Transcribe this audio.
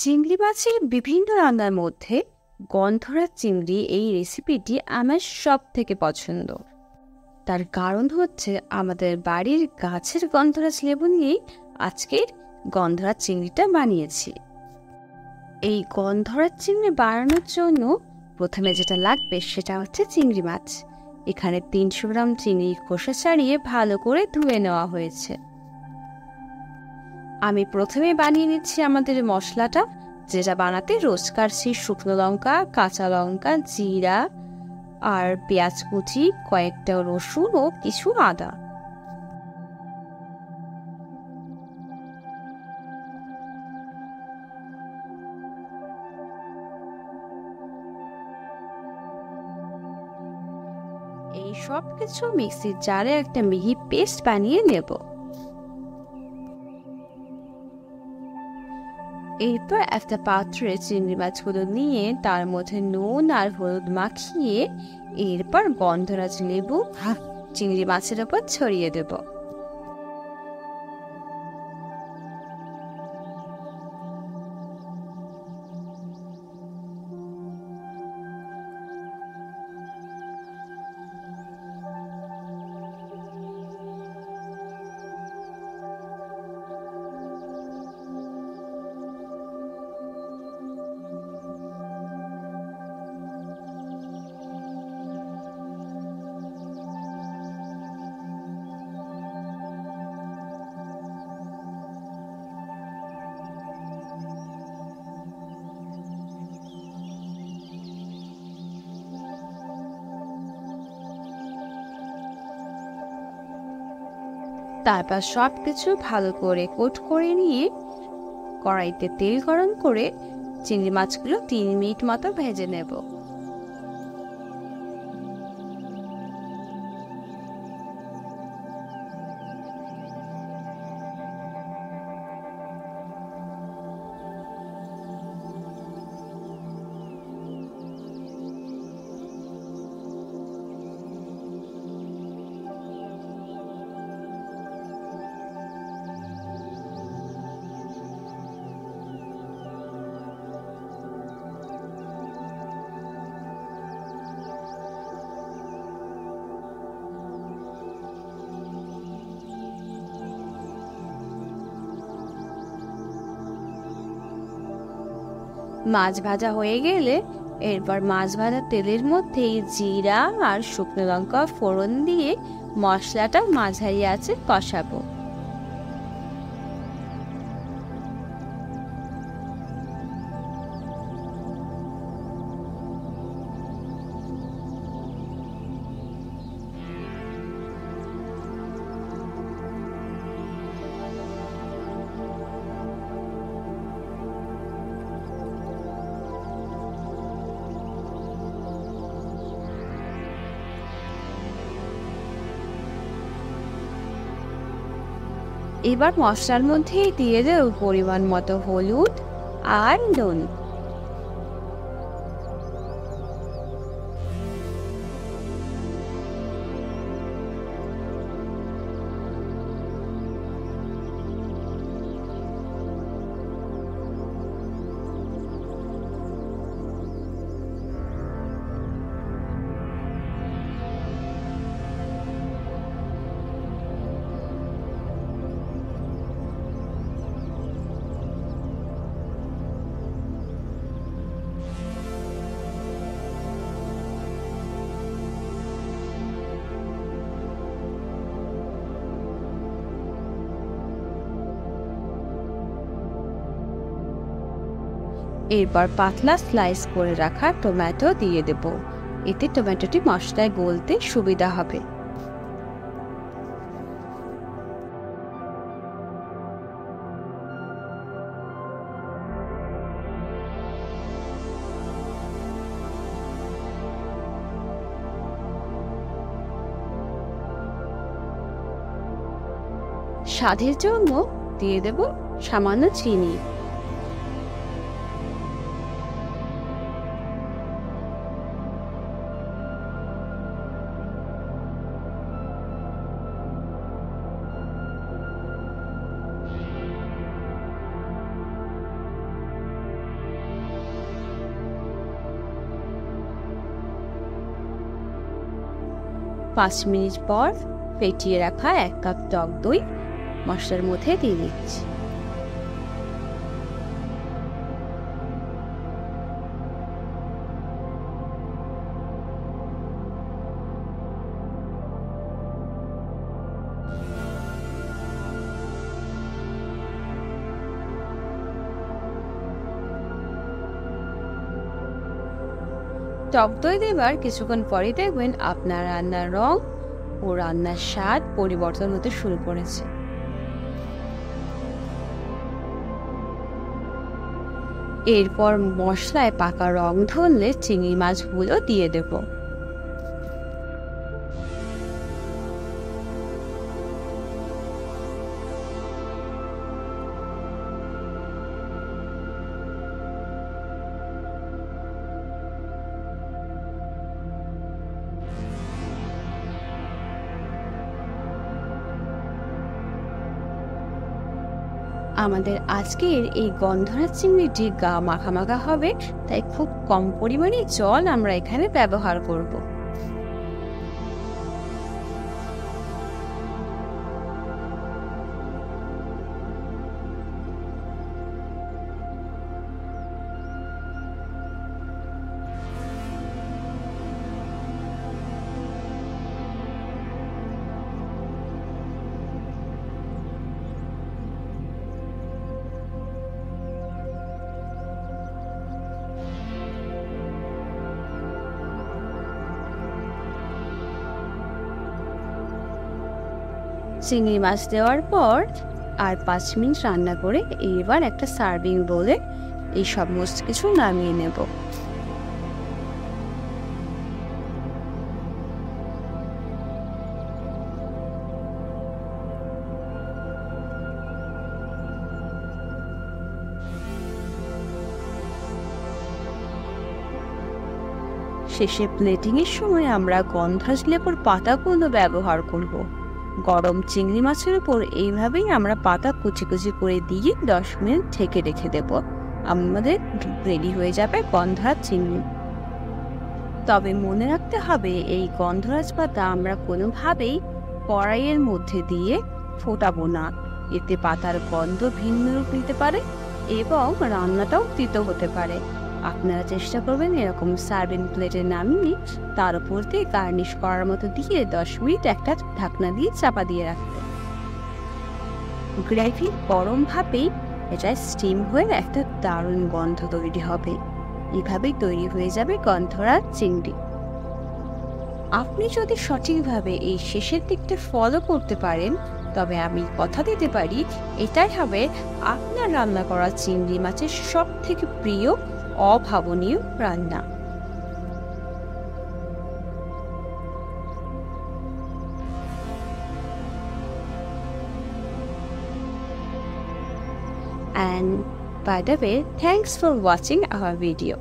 চিংড়ি মাছের বিভিন্ন রান্নার মধ্যে গন্ধরাজ চিংড়ি এই রেসিপিটি আমার সব থেকে পছন্দ। তার কারণ হচ্ছে আমাদের বাড়ির গাছের গন্ধরাজ লেবু নিয়েই আজকের গন্ধরাজ চিংড়িটা বানিয়েছি। এই গন্ধরাজ চিংড়ি বানানোর জন্য প্রথমে যেটা লাগবে সেটা হচ্ছে চিংড়ি মাছ। এখানে 300 গ্রাম চিংড়ির খোসা ছাড়িয়ে ভালো করে ধুয়ে নেওয়া হয়েছে। আমি প্রথমে বানিয়ে নিচ্ছি আমাদের মশলাটা, যেটা বানাতে রোজ কাটছি শুকনো লঙ্কা, কাঁচা লঙ্কা, জিরা আর পেঁয়াজ কুচি, কয়েকটা রসুন ও কিছু আদা। এই সব কিছু মিক্সির জারে একটা মিহি পেস্ট বানিয়ে নেব। এরপর একটা পাত্রে চিংড়ি মাছগুলো নিয়ে তার মধ্যে নুন আর হলুদ মাখিয়ে এরপর গন্ধরাজ লেবু চিংড়ি মাছের ওপর ছড়িয়ে দেব। তারপর সব কিছু ভালো করে কোট করে নিয়ে কড়াইতে তেল গরম করে চিংড়ি মাছগুলো 3 মিনিট মতো ভেজে নেব। মাছ ভাজা হয়ে গেলে এরপর মাছ ভাজা তেলের মধ্যে জিরা আর শুকনো লঙ্কা ফোড়ন দিয়ে মশলাটা মাঝারি আঁচে কষাবো। এবার মশলার মধ্যে দিয়ে দেব পরিমাণ মতো হলুদ আর নুন। এরপর পাতলা স্লাইস করে রাখা টমেটো দিয়ে দেব। এতে টমেটোটি মশলায় গলতে সুবিধা হবে। স্বাদের জন্য দিয়ে দেব সামান্য চিনি। 5 মিনিট পর ফেটিয়ে রাখা 1 কাপ টক দই মশলার মধ্যে দিয়ে দিচ্ছি। টক দই দেবার কিছুক্ষণ পরে দেখবেন আপনার রান্নার রং ও রান্নার স্বাদ পরিবর্তন হতে শুরু করেছে। এরপর মশলায় পাকা রং ধরলে চিংড়ি মাছগুলো দিয়ে দেব। আমাদের আজকের এই গন্ধরাজ চিংড়িটি গা মাখা মাখা হবে, তাই খুব কম পরিমাণে জল আমরা এখানে ব্যবহার করব। চিংড়ি মাছ দেওয়ার পর আর 5 মিনিট রান্না করে এবার একটা সার্ভিং বোলে এই সমস্ত কিছু নামিয়ে নেব। শেষে প্লেটিংয়ের সময় আমরা গন্ধরাজ লেবুর পাতাগুলো ব্যবহার করব। গরম চিংড়ি মাছের উপর এইভাবেই আমরা পাতা কুচি কুচি করে দিয়ে 10 মিনিট ঢেকে রেখে দেব। আমাদের রেডি হয়ে যাবে গন্ধরাজ চিংড়ি। তবে মনে রাখতে হবে এই গন্ধরাজ পাতা আমরা কোনোভাবেই কড়াইয়ের মধ্যে দিয়ে ফোটাবো না, এতে পাতার গন্ধ ভিন্ন রূপ নিতে পারে এবং রান্নাটাও তিতো হতে পারে। আপনারা চেষ্টা করবেন এরকম সার্ভিং প্লেটে নামিয়ে তার উপর দিয়ে গার্নিশ করার মতো দিয়ে 10 মিনিট একটা ঢাকনা দিয়ে চাপা দিয়ে রাখতে। গ্রেভি গরম ভাবেই এটা স্টিম হয়ে একটা দারুণ গন্ধ তৈরি হবে। এভাবেই তৈরি হয়ে যাবে গন্ধরাজ চিংড়ি। আপনি যদি সঠিকভাবে এই শেষের দিকটা ফলো করতে পারেন, তবে আমি কথা দিতে পারি এটাই হবে আপনার রান্না করা চিংড়ি মাছের সব থেকে প্রিয় অভাবনীয় রান্না। And by the way, thanks for watching our video.